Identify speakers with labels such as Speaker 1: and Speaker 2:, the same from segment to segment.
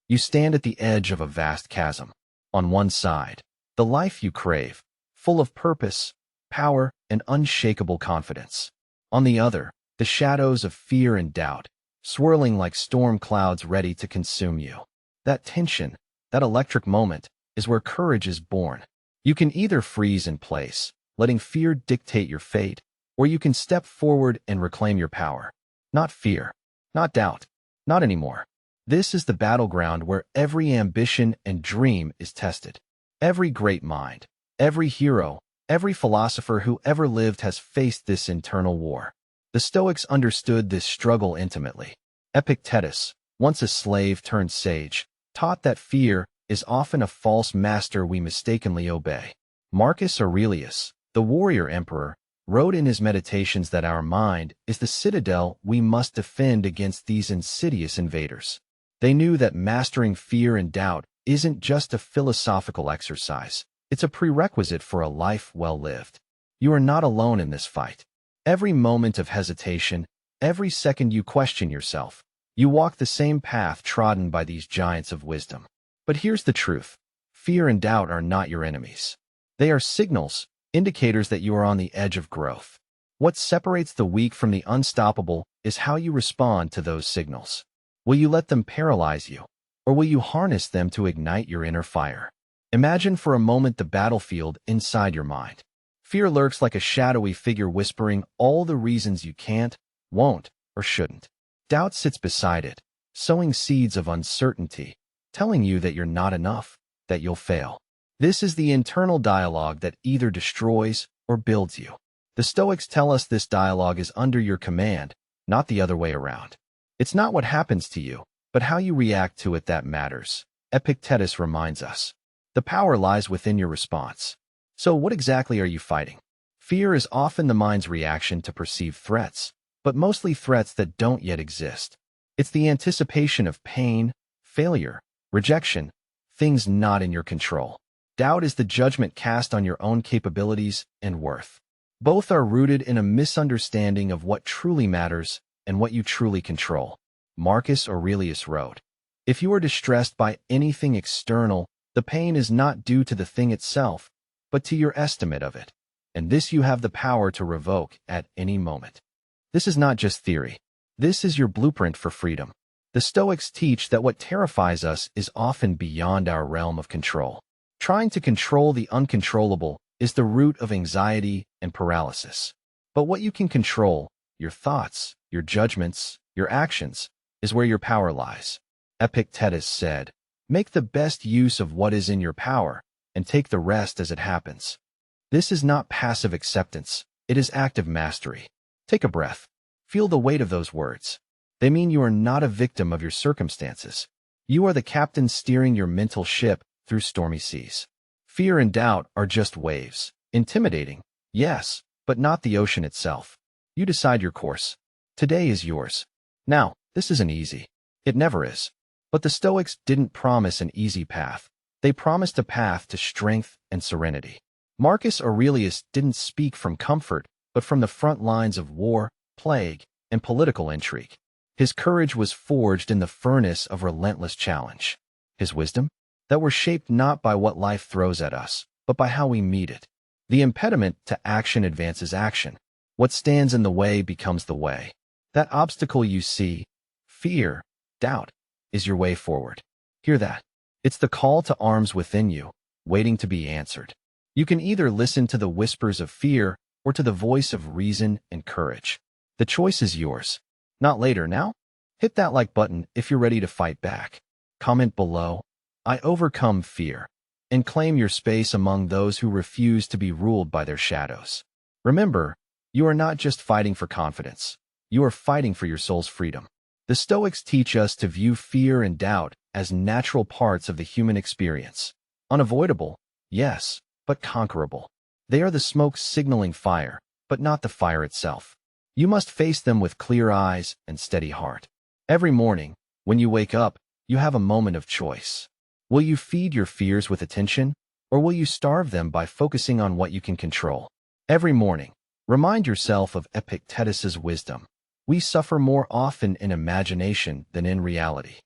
Speaker 1: You stand at the edge of a vast chasm. On one side, the life you crave, full of purpose, power, and unshakable confidence. On the other, the shadows of fear and doubt, swirling like storm clouds ready to consume you. That tension, that electric moment, is where courage is born. You can either freeze in place, letting fear dictate your fate, or you can step forward and reclaim your power. Not fear, not doubt, not anymore. This is the battleground where every ambition and dream is tested. Every great mind, every hero, every philosopher who ever lived has faced this internal war. The Stoics understood this struggle intimately. Epictetus, once a slave turned sage, taught that fear is often a false master we mistakenly obey. Marcus Aurelius, the warrior emperor, wrote in his meditations that our mind is the citadel we must defend against these insidious invaders. They knew that mastering fear and doubt isn't just a philosophical exercise. It's a prerequisite for a life well lived. You are not alone in this fight. Every moment of hesitation, every second you question yourself, you walk the same path trodden by these giants of wisdom. But here's the truth. Fear and doubt are not your enemies. They are signals, indicators that you are on the edge of growth. What separates the weak from the unstoppable is how you respond to those signals. Will you let them paralyze you, or will you harness them to ignite your inner fire? Imagine for a moment the battlefield inside your mind. Fear lurks like a shadowy figure whispering all the reasons you can't, won't, or shouldn't. Doubt sits beside it, sowing seeds of uncertainty, telling you that you're not enough, that you'll fail. This is the internal dialogue that either destroys or builds you. The Stoics tell us this dialogue is under your command, not the other way around. It's not what happens to you, but how you react to it that matters. Epictetus reminds us. The power lies within your response. So what exactly are you fighting? Fear is often the mind's reaction to perceived threats, but mostly threats that don't yet exist. It's the anticipation of pain, failure, rejection, things not in your control. Doubt is the judgment cast on your own capabilities and worth. Both are rooted in a misunderstanding of what truly matters and what you truly control. Marcus Aurelius wrote, "If you are distressed by anything external, the pain is not due to the thing itself, but to your estimate of it, and this you have the power to revoke at any moment." This is not just theory. This is your blueprint for freedom. The Stoics teach that what terrifies us is often beyond our realm of control. Trying to control the uncontrollable is the root of anxiety and paralysis. But what you can control, your thoughts, your judgments, your actions, is where your power lies. Epictetus said, "Make the best use of what is in your power, and take the rest as it happens." This is not passive acceptance, it is active mastery. Take a breath. Feel the weight of those words. They mean you are not a victim of your circumstances. You are the captain steering your mental ship through stormy seas. Fear and doubt are just waves. Intimidating, yes, but not the ocean itself. You decide your course. Today is yours. Now, this isn't easy. It never is. But the Stoics didn't promise an easy path. They promised a path to strength and serenity. Marcus Aurelius didn't speak from comfort, but from the front lines of war, plague, and political intrigue. His courage was forged in the furnace of relentless challenge. His wisdom? That we're shaped not by what life throws at us, but by how we meet it. The impediment to action advances action. What stands in the way becomes the way. That obstacle you see, fear, doubt, is your way forward. Hear that? It's the call to arms within you, waiting to be answered. You can either listen to the whispers of fear or to the voice of reason and courage. The choice is yours. Not later, now? Hit that like button if you're ready to fight back. Comment below, "I overcome fear," and claim your space among those who refuse to be ruled by their shadows. Remember, you are not just fighting for confidence. You are fighting for your soul's freedom. The Stoics teach us to view fear and doubt as natural parts of the human experience. Unavoidable, yes, but conquerable. They are the smoke signaling fire, but not the fire itself. You must face them with clear eyes and steady heart. Every morning, when you wake up, you have a moment of choice. Will you feed your fears with attention, or will you starve them by focusing on what you can control? Every morning, remind yourself of Epictetus's wisdom. We suffer more often in imagination than in reality.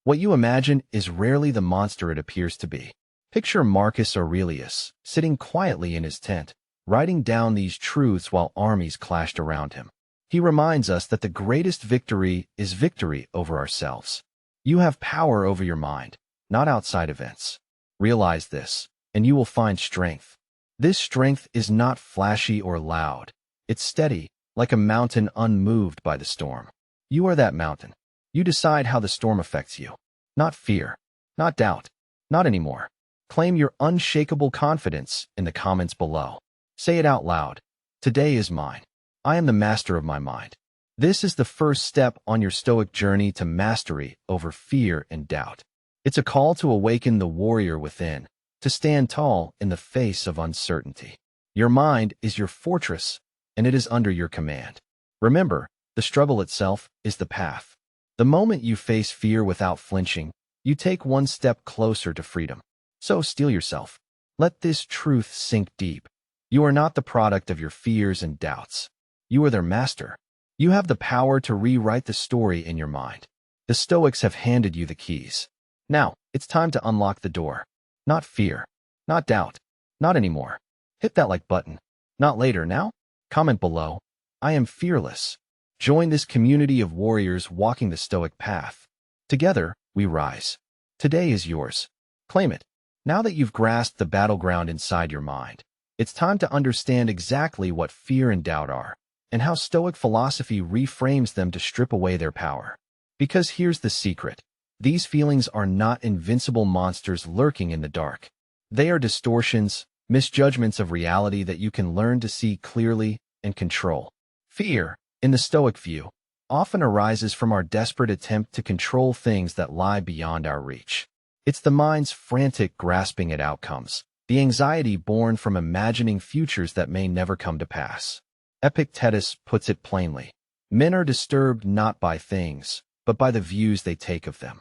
Speaker 1: What you imagine is rarely the monster it appears to be. Picture Marcus Aurelius, sitting quietly in his tent, writing down these truths while armies clashed around him. He reminds us that the greatest victory is victory over ourselves. You have power over your mind, not outside events. Realize this, and you will find strength. This strength is not flashy or loud. It's steady, like a mountain unmoved by the storm. You are that mountain. You decide how the storm affects you. Not fear, not doubt, not anymore. Claim your unshakable confidence in the comments below. Say it out loud. Today is mine. I am the master of my mind. This is the first step on your Stoic journey to mastery over fear and doubt. It's a call to awaken the warrior within, to stand tall in the face of uncertainty. Your mind is your fortress, and it is under your command. Remember, the struggle itself is the path. The moment you face fear without flinching, you take one step closer to freedom. So steel yourself. Let this truth sink deep. You are not the product of your fears and doubts. You are their master. You have the power to rewrite the story in your mind. The Stoics have handed you the keys. Now, it's time to unlock the door. Not fear, not doubt, not anymore. Hit that like button. Not later, now? Comment below. I am fearless. Join this community of warriors walking the Stoic path. Together, we rise. Today is yours. Claim it. Now that you've grasped the battleground inside your mind, it's time to understand exactly what fear and doubt are, and how Stoic philosophy reframes them to strip away their power. Because here's the secret. These feelings are not invincible monsters lurking in the dark. They are distortions, misjudgments of reality that you can learn to see clearly and control. Fear, in the Stoic view, often arises from our desperate attempt to control things that lie beyond our reach. It's the mind's frantic grasping at outcomes, the anxiety born from imagining futures that may never come to pass. Epictetus puts it plainly. Men are disturbed not by things, but by the views they take of them.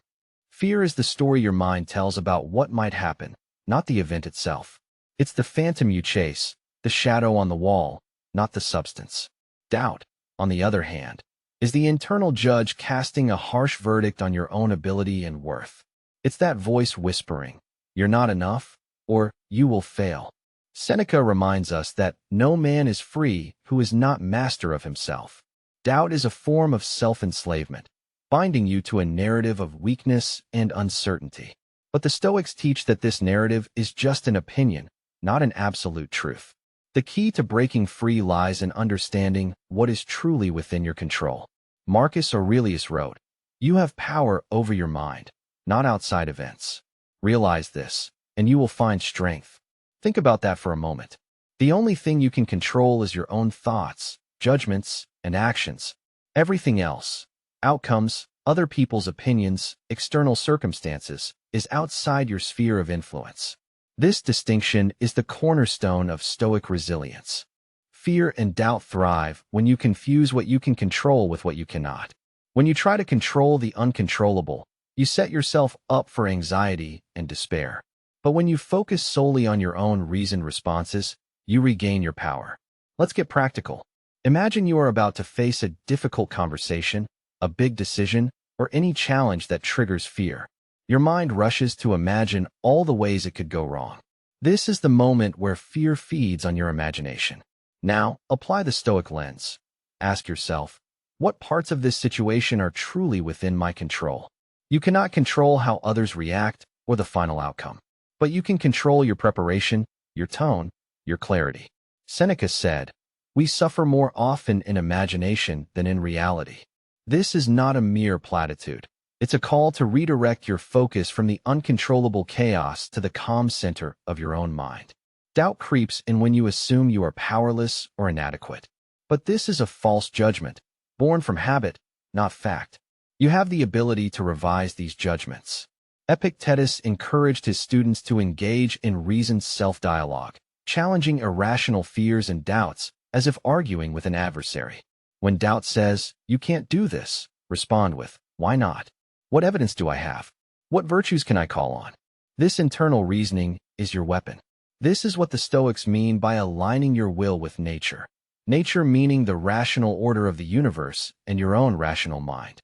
Speaker 1: Fear is the story your mind tells about what might happen, not the event itself. It's the phantom you chase, the shadow on the wall, not the substance. Doubt, on the other hand, is the internal judge casting a harsh verdict on your own ability and worth. It's that voice whispering, "You're not enough," or "You will fail." Seneca reminds us that no man is free who is not master of himself. Doubt is a form of self-enslavement, binding you to a narrative of weakness and uncertainty. But the Stoics teach that this narrative is just an opinion, not an absolute truth. The key to breaking free lies in understanding what is truly within your control. Marcus Aurelius wrote, "You have power over your mind, not outside events. Realize this, and you will find strength." Think about that for a moment. The only thing you can control is your own thoughts, judgments, and actions. Everything else, outcomes, other people's opinions, external circumstances, is outside your sphere of influence. This distinction is the cornerstone of Stoic resilience. Fear and doubt thrive when you confuse what you can control with what you cannot. When you try to control the uncontrollable, you set yourself up for anxiety and despair. But when you focus solely on your own reasoned responses, you regain your power. Let's get practical. Imagine you are about to face a difficult conversation, a big decision, or any challenge that triggers fear. Your mind rushes to imagine all the ways it could go wrong. This is the moment where fear feeds on your imagination. Now, apply the Stoic lens. Ask yourself, what parts of this situation are truly within my control? You cannot control how others react or the final outcome, but you can control your preparation, your tone, your clarity. Seneca said, "We suffer more often in imagination than in reality." This is not a mere platitude. It's a call to redirect your focus from the uncontrollable chaos to the calm center of your own mind. Doubt creeps in when you assume you are powerless or inadequate. But this is a false judgment, born from habit, not fact. You have the ability to revise these judgments. Epictetus encouraged his students to engage in reasoned self-dialogue, challenging irrational fears and doubts as if arguing with an adversary. When doubt says, "You can't do this," respond with, "Why not? What evidence do I have? What virtues can I call on?" This internal reasoning is your weapon. This is what the Stoics mean by aligning your will with nature. Nature meaning the rational order of the universe and your own rational mind.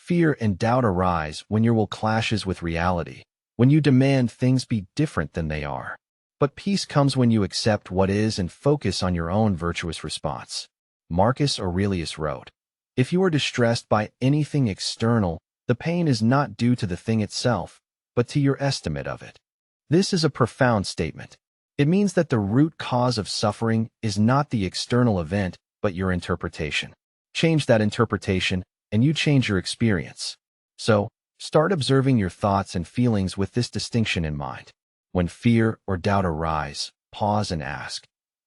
Speaker 1: Fear and doubt arise when your will clashes with reality, when you demand things be different than they are. But peace comes when you accept what is and focus on your own virtuous response. Marcus Aurelius wrote, "If you are distressed by anything external, the pain is not due to the thing itself, but to your estimate of it." This is a profound statement. It means that the root cause of suffering is not the external event, but your interpretation. Change that interpretation, and you change your experience. So, start observing your thoughts and feelings with this distinction in mind. When fear or doubt arise, pause and ask,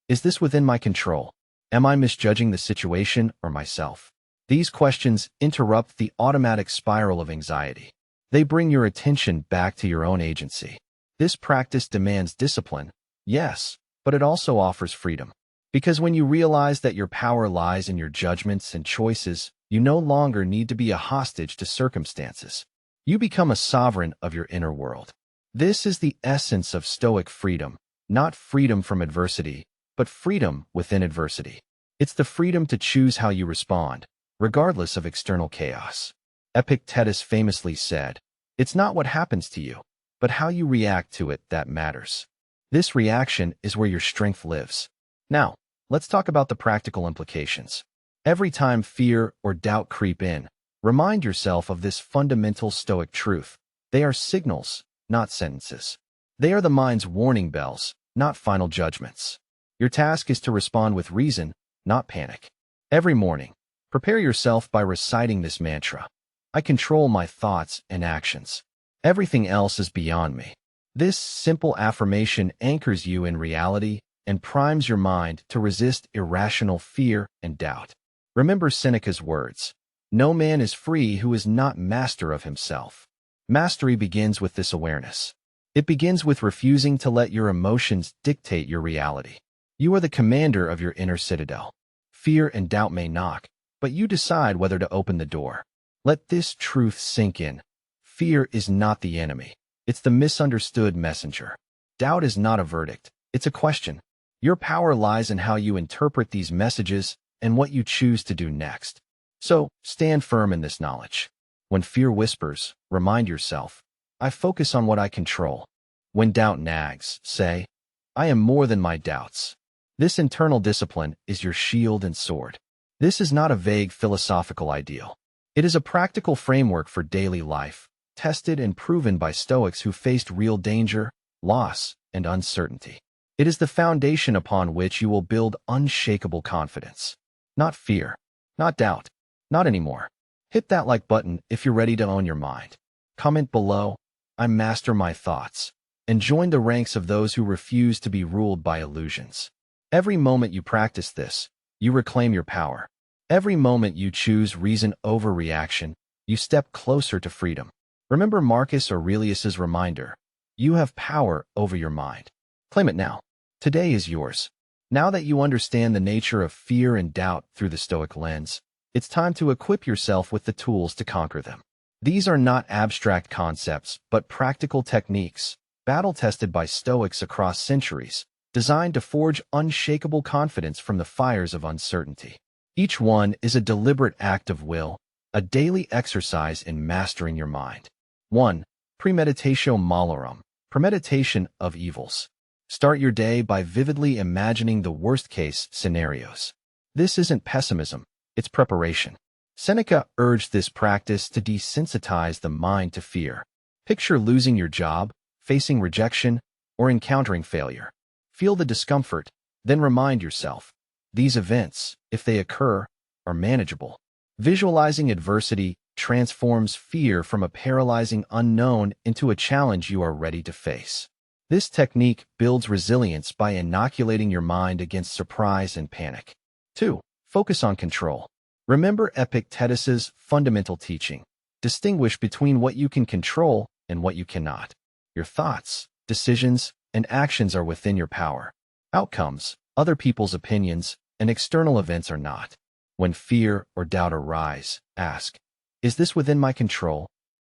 Speaker 1: is this within my control? Am I misjudging the situation or myself? These questions interrupt the automatic spiral of anxiety. They bring your attention back to your own agency. This practice demands discipline, yes, but it also offers freedom. Because when you realize that your power lies in your judgments and choices, you no longer need to be a hostage to circumstances. You become a sovereign of your inner world. This is the essence of Stoic freedom, not freedom from adversity, but freedom within adversity. It's the freedom to choose how you respond, regardless of external chaos. Epictetus famously said, "It's not what happens to you, but how you react to it that matters." This reaction is where your strength lives. Now, let's talk about the practical implications. Every time fear or doubt creep in, remind yourself of this fundamental Stoic truth. They are signals, not sentences. They are the mind's warning bells, not final judgments. Your task is to respond with reason, not panic. Every morning, prepare yourself by reciting this mantra. I control my thoughts and actions. Everything else is beyond me. This simple affirmation anchors you in reality and primes your mind to resist irrational fear and doubt. Remember Seneca's words, "No man is free who is not master of himself." Mastery begins with this awareness. It begins with refusing to let your emotions dictate your reality. You are the commander of your inner citadel. Fear and doubt may knock, but you decide whether to open the door. Let this truth sink in. Fear is not the enemy. It's the misunderstood messenger. Doubt is not a verdict. It's a question. Your power lies in how you interpret these messages and what you choose to do next. So, stand firm in this knowledge. When fear whispers, remind yourself, I focus on what I control. When doubt nags, say, I am more than my doubts. This internal discipline is your shield and sword. This is not a vague philosophical ideal. It is a practical framework for daily life, tested and proven by Stoics who faced real danger, loss, and uncertainty. It is the foundation upon which you will build unshakable confidence. Not fear, not doubt, not anymore. Hit that like button if you're ready to own your mind. Comment below, I master my thoughts, and join the ranks of those who refuse to be ruled by illusions. Every moment you practice this, you reclaim your power. Every moment you choose reason over reaction, you step closer to freedom. Remember Marcus Aurelius's reminder, you have power over your mind. Claim it now. Today is yours. Now that you understand the nature of fear and doubt through the Stoic lens, it's time to equip yourself with the tools to conquer them. These are not abstract concepts, but practical techniques, battle-tested by Stoics across centuries, designed to forge unshakable confidence from the fires of uncertainty. Each one is a deliberate act of will, a daily exercise in mastering your mind. 1. Premeditatio malorum, premeditation of evils. Start your day by vividly imagining the worst-case scenarios. This isn't pessimism, it's preparation. Seneca urged this practice to desensitize the mind to fear. Picture losing your job, facing rejection, or encountering failure. Feel the discomfort, then remind yourself, these events, if they occur, are manageable. Visualizing adversity transforms fear from a paralyzing unknown into a challenge you are ready to face. This technique builds resilience by inoculating your mind against surprise and panic. 2. Focus on control. Remember Epictetus's fundamental teaching. Distinguish between what you can control and what you cannot. Your thoughts, decisions, and actions are within your power. Outcomes, other people's opinions, and external events are not. When fear or doubt arise, ask, is this within my control?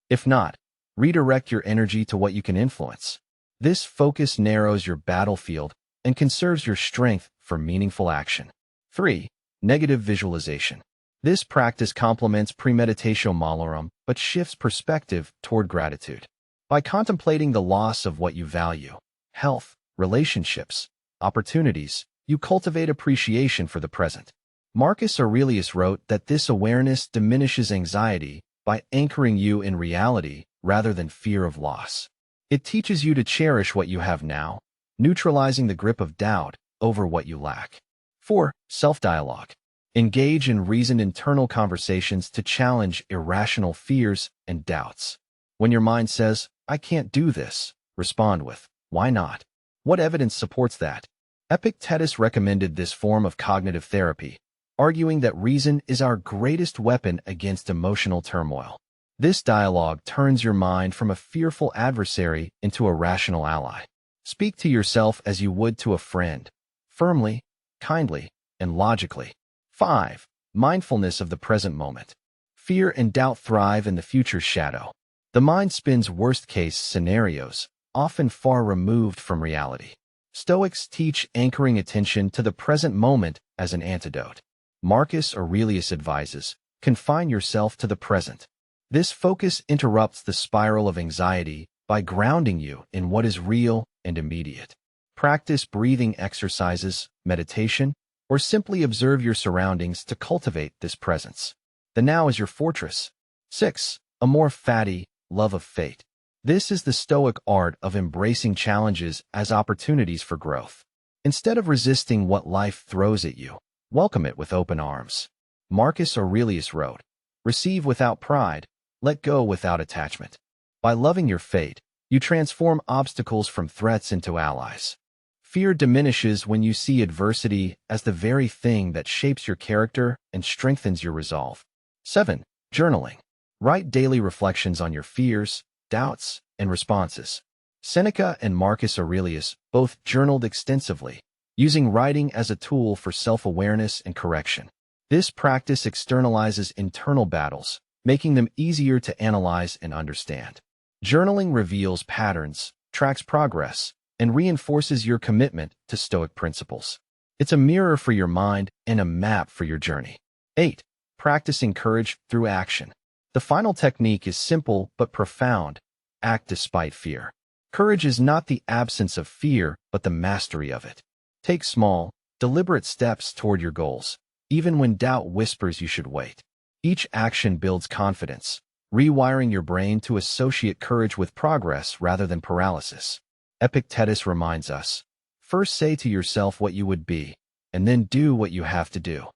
Speaker 1: If not, redirect your energy to what you can influence. This focus narrows your battlefield and conserves your strength for meaningful action. 3. Negative visualization. This practice complements premeditatio malorum, but shifts perspective toward gratitude. By contemplating the loss of what you value, health, relationships, opportunities, you cultivate appreciation for the present. Marcus Aurelius wrote that this awareness diminishes anxiety by anchoring you in reality rather than fear of loss. It teaches you to cherish what you have now, neutralizing the grip of doubt over what you lack. 4. Self-dialogue. Engage in reasoned internal conversations to challenge irrational fears and doubts. When your mind says, "I can't do this," respond with, "Why not? What evidence supports that?" Epictetus recommended this form of cognitive therapy, arguing that reason is our greatest weapon against emotional turmoil. This dialogue turns your mind from a fearful adversary into a rational ally. Speak to yourself as you would to a friend, firmly, kindly, and logically. 5. Mindfulness of the present moment. Fear and doubt thrive in the future's shadow. The mind spins worst-case scenarios, often far removed from reality. Stoics teach anchoring attention to the present moment as an antidote. Marcus Aurelius advises, confine yourself to the present. This focus interrupts the spiral of anxiety by grounding you in what is real and immediate. Practice breathing exercises, meditation, or simply observe your surroundings to cultivate this presence. The now is your fortress. 6. Amor fati, love of fate. This is the Stoic art of embracing challenges as opportunities for growth. Instead of resisting what life throws at you, welcome it with open arms. Marcus Aurelius wrote, "Receive without pride, let go without attachment." By loving your fate, you transform obstacles from threats into allies. Fear diminishes when you see adversity as the very thing that shapes your character and strengthens your resolve. 7. Journaling. Write daily reflections on your fears, doubts, and responses. Seneca and Marcus Aurelius both journaled extensively, using writing as a tool for self-awareness and correction. This practice externalizes internal battles, making them easier to analyze and understand. Journaling reveals patterns, tracks progress, and reinforces your commitment to Stoic principles. It's a mirror for your mind and a map for your journey. 8. Practicing courage through action. The final technique is simple but profound. Act despite fear. Courage is not the absence of fear, but the mastery of it. Take small, deliberate steps toward your goals, even when doubt whispers you should wait. Each action builds confidence, rewiring your brain to associate courage with progress rather than paralysis. Epictetus reminds us, first say to yourself what you would be, and then do what you have to do.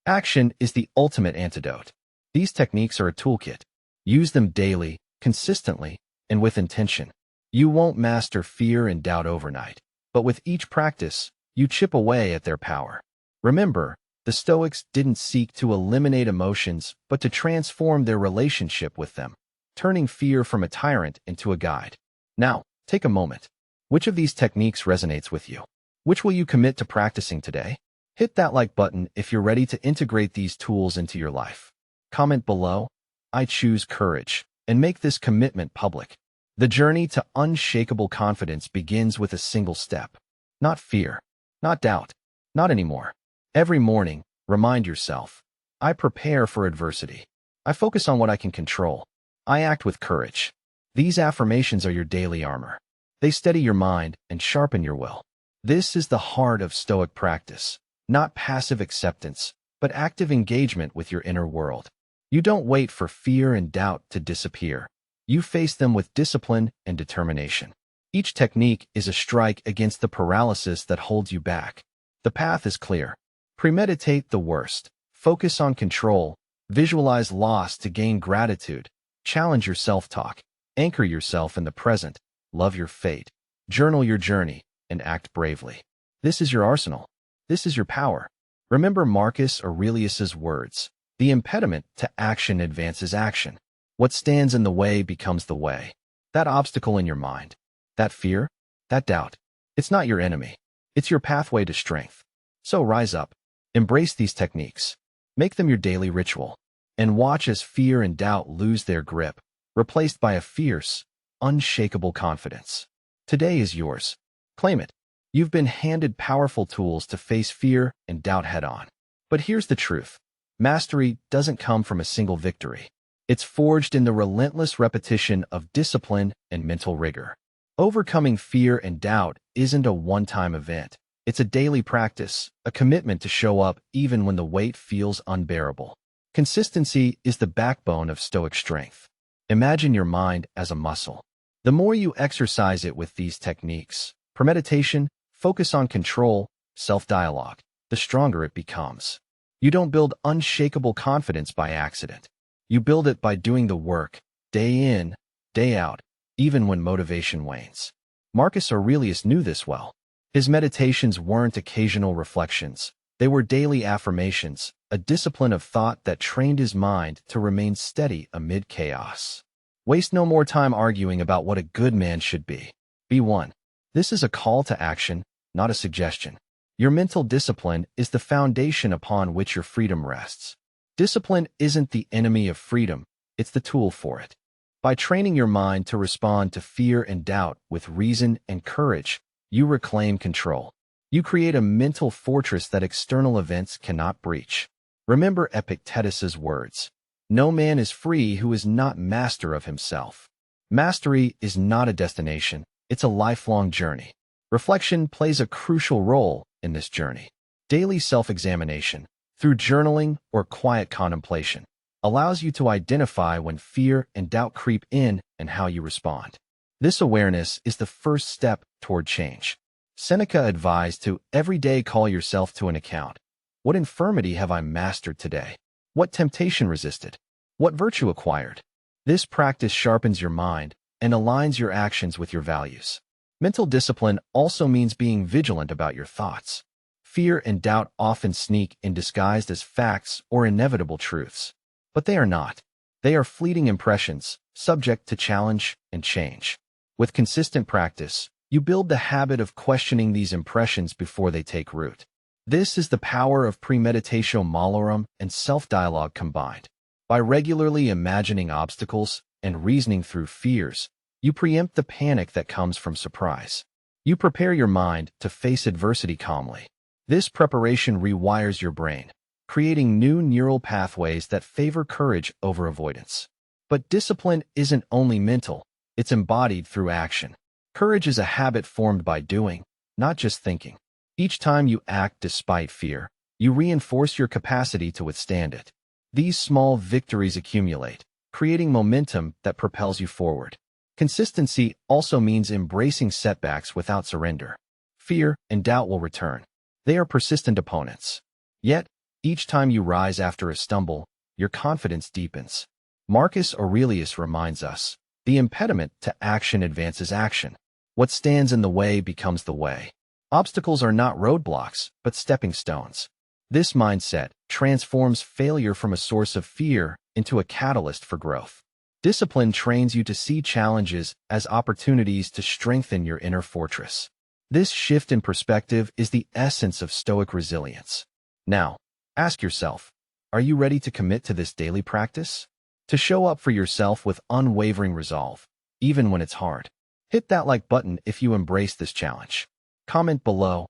Speaker 1: Action is the ultimate antidote. These techniques are a toolkit. Use them daily, consistently, and with intention. You won't master fear and doubt overnight, but with each practice, you chip away at their power. Remember, the Stoics didn't seek to eliminate emotions, but to transform their relationship with them, turning fear from a tyrant into a guide. Now, take a moment. Which of these techniques resonates with you? Which will you commit to practicing today? Hit that like button if you're ready to integrate these tools into your life. Comment below, "I choose courage," and make this commitment public. The journey to unshakable confidence begins with a single step. Not fear, not doubt, not anymore. Every morning, remind yourself, I prepare for adversity. I focus on what I can control. I act with courage. These affirmations are your daily armor. They steady your mind and sharpen your will. This is the heart of Stoic practice, not passive acceptance, but active engagement with your inner world. You don't wait for fear and doubt to disappear. You face them with discipline and determination. Each technique is a strike against the paralysis that holds you back. The path is clear. Premeditate the worst. Focus on control. Visualize loss to gain gratitude. Challenge your self-talk. Anchor yourself in the present. Love your fate. Journal your journey and act bravely. This is your arsenal. This is your power. Remember Marcus Aurelius's words. The impediment to action advances action. What stands in the way becomes the way. That obstacle in your mind, that fear, that doubt, it's not your enemy. It's your pathway to strength. So rise up. Embrace these techniques. Make them your daily ritual. And watch as fear and doubt lose their grip, replaced by a fierce, unshakable confidence. Today is yours. Claim it. You've been handed powerful tools to face fear and doubt head-on. But here's the truth. Mastery doesn't come from a single victory. It's forged in the relentless repetition of discipline and mental rigor. Overcoming fear and doubt isn't a one-time event. It's a daily practice, a commitment to show up even when the weight feels unbearable. Consistency is the backbone of Stoic strength. Imagine your mind as a muscle. The more you exercise it with these techniques, premeditation, focus on control, self-dialogue, the stronger it becomes. You don't build unshakable confidence by accident. You build it by doing the work, day in, day out, even when motivation wanes. Marcus Aurelius knew this well. His meditations weren't occasional reflections. They were daily affirmations, a discipline of thought that trained his mind to remain steady amid chaos. Waste no more time arguing about what a good man should be. Be one. This is a call to action, not a suggestion. Your mental discipline is the foundation upon which your freedom rests. Discipline isn't the enemy of freedom, it's the tool for it. By training your mind to respond to fear and doubt with reason and courage, you reclaim control. You create a mental fortress that external events cannot breach. Remember Epictetus's words. No man is free who is not master of himself. Mastery is not a destination, it's a lifelong journey. Reflection plays a crucial role in this journey. Daily self-examination, through journaling or quiet contemplation, allows you to identify when fear and doubt creep in and how you respond. This awareness is the first step toward change. Seneca advised to every day call yourself to an account. What infirmity have I mastered today? What temptation resisted? What virtue acquired? This practice sharpens your mind and aligns your actions with your values. Mental discipline also means being vigilant about your thoughts. Fear and doubt often sneak in disguised as facts or inevitable truths. But they are not. They are fleeting impressions, subject to challenge and change. With consistent practice, you build the habit of questioning these impressions before they take root. This is the power of premeditatio malorum and self-dialogue combined. By regularly imagining obstacles and reasoning through fears, you preempt the panic that comes from surprise. You prepare your mind to face adversity calmly. This preparation rewires your brain, creating new neural pathways that favor courage over avoidance. But discipline isn't only mental, it's embodied through action. Courage is a habit formed by doing, not just thinking. Each time you act despite fear, you reinforce your capacity to withstand it. These small victories accumulate, creating momentum that propels you forward. Consistency also means embracing setbacks without surrender. Fear and doubt will return. They are persistent opponents. Yet, each time you rise after a stumble, your confidence deepens. Marcus Aurelius reminds us, the impediment to action advances action. What stands in the way becomes the way. Obstacles are not roadblocks, but stepping stones. This mindset transforms failure from a source of fear into a catalyst for growth. Discipline trains you to see challenges as opportunities to strengthen your inner fortress. This shift in perspective is the essence of Stoic resilience. Now, ask yourself, are you ready to commit to this daily practice? To show up for yourself with unwavering resolve, even when it's hard. Hit that like button if you embrace this challenge. Comment below,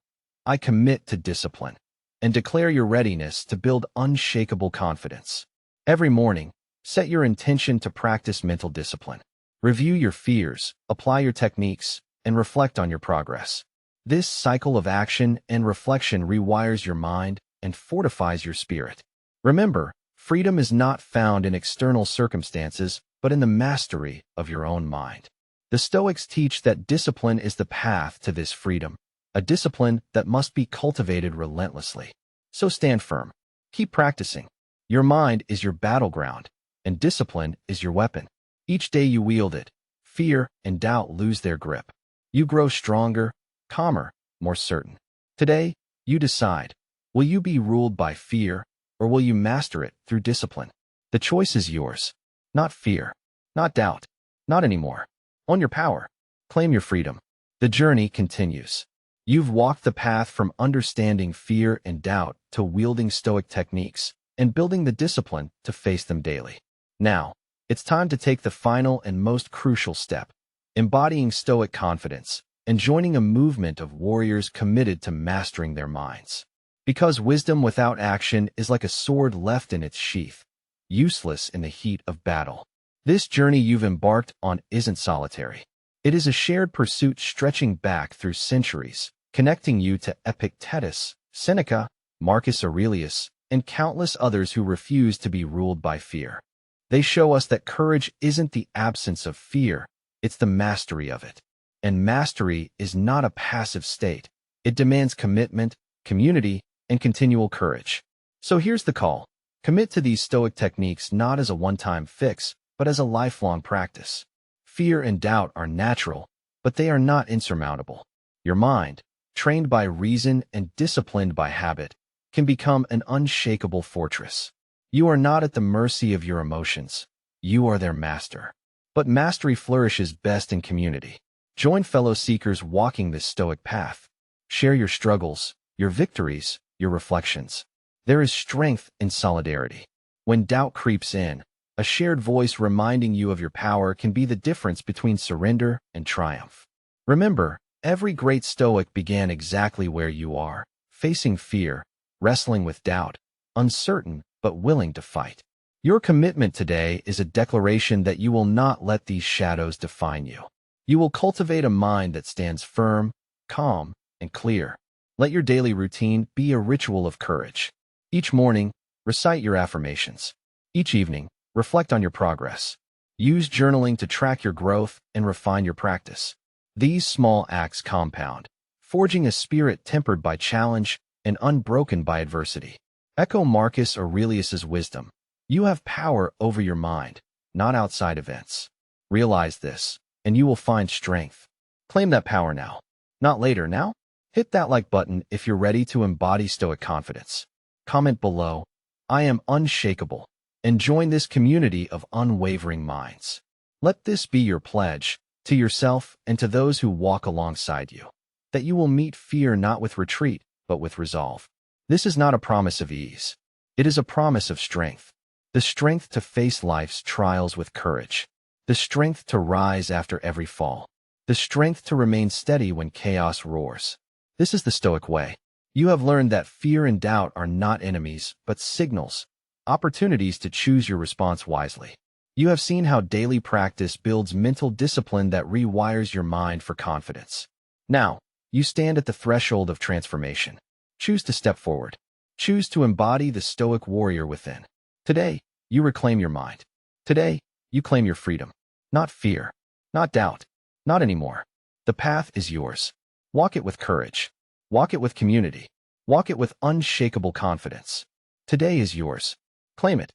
Speaker 1: I commit to discipline, and declare your readiness to build unshakable confidence. Every morning, set your intention to practice mental discipline. Review your fears, apply your techniques, and reflect on your progress. This cycle of action and reflection rewires your mind and fortifies your spirit. Remember, freedom is not found in external circumstances, but in the mastery of your own mind. The Stoics teach that discipline is the path to this freedom, a discipline that must be cultivated relentlessly. So stand firm. Keep practicing. Your mind is your battleground, and discipline is your weapon. Each day you wield it, fear and doubt lose their grip. You grow stronger, calmer, more certain. Today, you decide, will you be ruled by fear, or will you master it through discipline? The choice is yours. Not fear, not doubt, not anymore. Own your power. Claim your freedom. The journey continues. You've walked the path from understanding fear and doubt to wielding Stoic techniques and building the discipline to face them daily. Now, it's time to take the final and most crucial step, embodying Stoic confidence and joining a movement of warriors committed to mastering their minds. Because wisdom without action is like a sword left in its sheath, useless in the heat of battle. This journey you've embarked on isn't solitary. It is a shared pursuit stretching back through centuries, connecting you to Epictetus, Seneca, Marcus Aurelius, and countless others who refuse to be ruled by fear. They show us that courage isn't the absence of fear, it's the mastery of it. And mastery is not a passive state. It demands commitment, community, and continual courage. So here's the call. Commit to these Stoic techniques not as a one-time fix, but as a lifelong practice. Fear and doubt are natural, but they are not insurmountable. Your mind, trained by reason and disciplined by habit, can become an unshakable fortress. You are not at the mercy of your emotions. You are their master. But mastery flourishes best in community. Join fellow seekers walking this Stoic path. Share your struggles, your victories, your reflections. There is strength in solidarity. When doubt creeps in, a shared voice reminding you of your power can be the difference between surrender and triumph. Remember, every great Stoic began exactly where you are, facing fear, wrestling with doubt, uncertain but willing to fight. Your commitment today is a declaration that you will not let these shadows define you. You will cultivate a mind that stands firm, calm, and clear. Let your daily routine be a ritual of courage. Each morning, recite your affirmations. Each evening, reflect on your progress. Use journaling to track your growth and refine your practice. These small acts compound, forging a spirit tempered by challenge and unbroken by adversity. Echo Marcus Aurelius's wisdom. You have power over your mind, not outside events. Realize this, and you will find strength. Claim that power now, not later. Now, hit that like button if you're ready to embody Stoic confidence. Comment below, I am unshakable, and join this community of unwavering minds. Let this be your pledge, to yourself and to those who walk alongside you, that you will meet fear not with retreat, but with resolve. This is not a promise of ease. It is a promise of strength. The strength to face life's trials with courage. The strength to rise after every fall. The strength to remain steady when chaos roars. This is the Stoic way. You have learned that fear and doubt are not enemies, but signals, opportunities to choose your response wisely. You have seen how daily practice builds mental discipline that rewires your mind for confidence. Now, you stand at the threshold of transformation. Choose to step forward. Choose to embody the Stoic warrior within. Today, you reclaim your mind. Today, you claim your freedom. Not fear. Not doubt. Not anymore. The path is yours. Walk it with courage. Walk it with community. Walk it with unshakable confidence. Today is yours. Claim it.